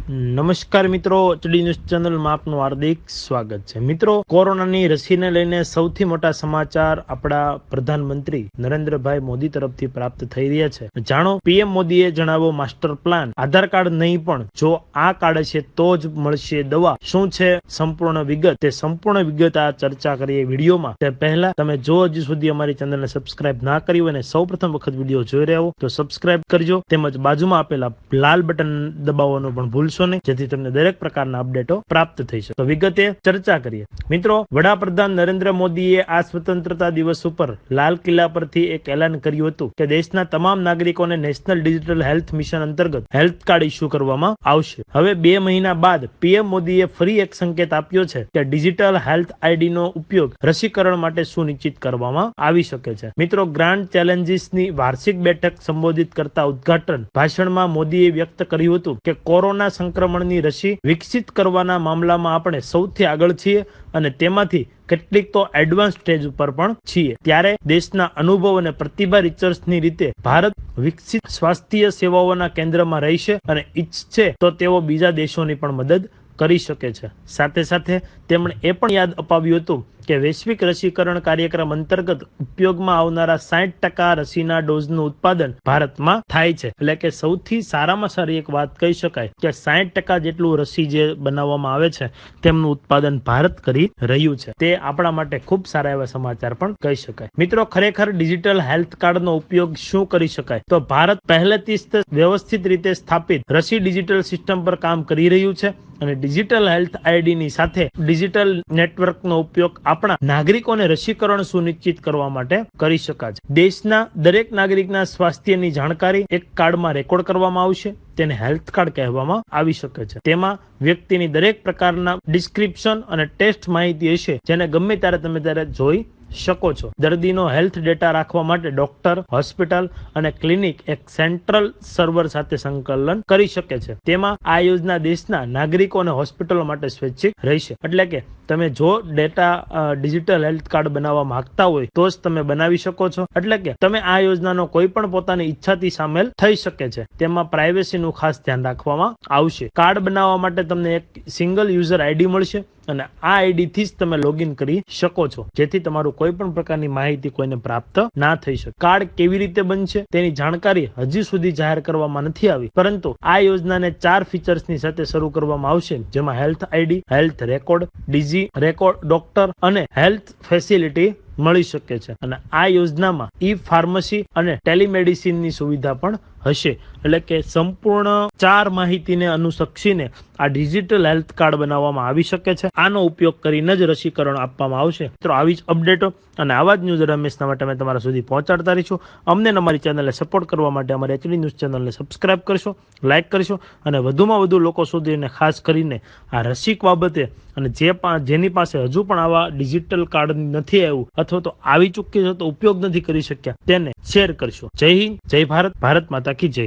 નમસ્કાર મિત્રો, HD news ચેનલમાં આપનું હાર્દિક સ્વાગત છે। મિત્રો, કોરોનાની રસીને લઈને સૌથી મોટા સમાચાર આપણા પ્રધાનમંત્રી નરેન્દ્રભાઈ મોદી તરફથી પ્રાપ્ત થઈ રહ્યા છે। જાણો, પીએમ મોદીએ જણાવ્યો માસ્ટર પ્લાન। આધાર કાર્ડ નહીં પણ જો આ કાર્ડ છે તો જ મળશે દવા। શું છે સંપૂર્ણ વિગત? તે સંપૂર્ણ વિગત આ ચર્ચા કરીએ વિડીયોમાં। તે પહેલા તમે જો હજી સુધી અમારી ચેનલને સબસ્ક્રાઇબ ના કરી હોય અને સૌપ્રથમ વખત વિડીયો જોઈ રહ્યા હો તો સબસ્ક્રાઇબ કરજો, તેમજ બાજુમાં આપેલા લાલ બટન દબાવવાનું પણ ભૂલશો નહીં, જેથી તમને દરેક પ્રકારના અપડેટો પ્રાપ્ત થઈ શકે। તો વિગતે ચર્ચા કરીએ। મિત્રો, વડાપ્રધાન નરેન્દ્ર મોદીએ આ સ્વતંત્રતા દિવસ ઉપર લાલ કિલ્લા પરથી એક એલાન કર્યું હતું કે દેશના તમામ નાગરિકોને નેશનલ ડિજિટલ હેલ્થ મિશન અંતર્ગત હેલ્થ કાર્ડ ઇસ્યુ કરવામાં આવશે। હવે 2 મહિના બાદ પીએમ મોદીએ ફરી એક સંકેત આપ્યો છે કે ડિજિટલ હેલ્થ આઈડી નો ઉપયોગ રસીકરણ માટે સુનિશ્ચિત કરવામાં આવી શકે છે। મિત્રો, ગ્રાન્ડ ચેલેન્જીસની વાર્ષિક બેઠક સંબોધિત કરતા ઉદ્ઘાટન ભાષણમાં મોદીએ વ્યક્ત કર્યું હતું કે કોરોના સંક્રમણની રસી વિકસિત કરવાના મામલામાં આપણે સૌથી આગળ છીએ અને તેમાંથી કેટલીક તો એડવાન્સ સ્ટેજ ઉપર પણ છીએ। ત્યારે દેશના અનુભવ અને પ્રતિભા રિસર્ચની રીતે ભારત વિકસિત સ્વાસ્થ્ય સેવાઓના કેન્દ્રમાં રહેશે અને ઈચ્છે તો તેઓ બીજા દેશોની પણ મદદ કરી શકે છે। સાથે સાથે તેમણે એ પણ યાદ અપાવ્યું હતું કે વૈશ્વિક રસીકરણ કાર્યક્રમ અંતર્ગત ઉપયોગમાં આવનારા 60% રસીના ડોઝનું ઉત્પાદન ભારતમાં થાય છે। એટલે કે સૌથી સારામાં સારી એક વાત કહી શકાય કે 60% જેટલું રસી જે બનાવવામાં આવે છે તેમનું ઉત્પાદન ભારત કરી રહ્યું છે। તે આપણા માટે ખૂબ સારા એવા સમાચાર પણ કહી શકાય। મિત્રો, ખરેખર ડિજિટલ હેલ્થ કાર્ડનો ઉપયોગ શું કરી શકાય? તો ભારત પહેલેથી જ વ્યવસ્થિત રીતે સ્થાપિત રસી ડિજિટલ સિસ્ટમ પર કામ કરી રહ્યું છે અને ડિજિટલ હેલ્થ આઈડીની સાથે ડિજિટલ નેટવર્કનો ઉપયોગ આપણા નાગરિકોને રસીકરણ સુનિશ્ચિત કરવા માટે કરી શકાય છે। દેશના દરેક નાગરિકના સ્વાસ્થ્યની જાણકારી એક કાર્ડમાં રેકોર્ડ કરવામાં આવશે। તેને હેલ્થ કાર્ડ કહેવામાં આવી શકે છે। તેમાં વ્યક્તિની દરેક પ્રકારના ડિસ્ક્રિપ્શન અને ટેસ્ટ માહિતી હશે, જેને ગમે ત્યારે જોઈ શકો છો। દર્દીનો હેલ્થ ડેટા રાખવા માટે ડોક્ટર, હોસ્પિટલ અને ક્લિનિક એક સેન્ટ્રલ સર્વર સાથે સંકલન કરી શકે છે। તેમાં આ યોજના દેશના નાગરિકો અને હોસ્પિટલો માટે સ્વૈચ્છિક રહેશે। એટલે કે તમે જો ડેટા ડિજિટલ હેલ્થ કાર્ડ બનાવવા માંગતા હોય તો જ તમે બનાવી શકો છો। એટલે કે તમે આ યોજનાનો કોઈ પણ પોતાની ઈચ્છાથી સામેલ થઈ શકે છે। તેમાં પ્રાઇવેસીનું ખાસ ધ્યાન રાખવામાં આવશે। કાર્ડ બનાવવા માટે તમને એક સિંગલ યુઝર આઈડી મળશે અને આ આઈડી થી જ તમે લોગિન કરી શકો છો, જેથી તમારું કોઈ પણ પ્રકારની માહિતી કોઈને પ્રાપ્ત ના થઈ શકે। કાર્ડ કેવી રીતે બનશે તેની જાણકારી હજી સુધી જાહેર કરવામાં નથી આવી, પરંતુ આ યોજનાને 4 ફીચર્સની સાથે શરૂ કરવામાં આવશે, જેમાં health ID, health record, digi record, doctor અને હેલ્થ ફેસિલિટી મળી શકે છે। અને આ યોજનામાં ઈ ફાર્મસી અને ટેલિમેડિસિનની સુવિધા પણ હશે। એટલે કે સંપૂર્ણ 4 માહિતીને અનુસક્ષીને આ ડિજિટલ હેલ્થ કાર્ડ બનાવવામાં આવી શકે છે। આનો ઉપયોગ કરીને જ રસીકરણ આપવામાં આવશે। તો આવી જ અપડેટો અને આવા જ ન્યૂઝ હંમેશા માટે અમે તમારા સુધી પહોંચાડતા રહીશું। અમને અમારી ચેનલને સપોર્ટ કરવા માટે અમારી એચડી ન્યૂઝ ચેનલને સબસ્ક્રાઇબ કરશો, લાઇક કરશો અને વધુમાં વધુ લોકો સુધી ખાસ કરીને આ રસી બાબતે અને જેની પાસે હજુ પણ આવા ડિજિટલ કાર્ડ નથી આવ્યું અથવા તો આવી ચૂકી છે તો ઉપયોગ નથી કરી શક્યા તેને શેર કરશો। જય હિન્દ, જય ભારત, ભારત માતા કી જય।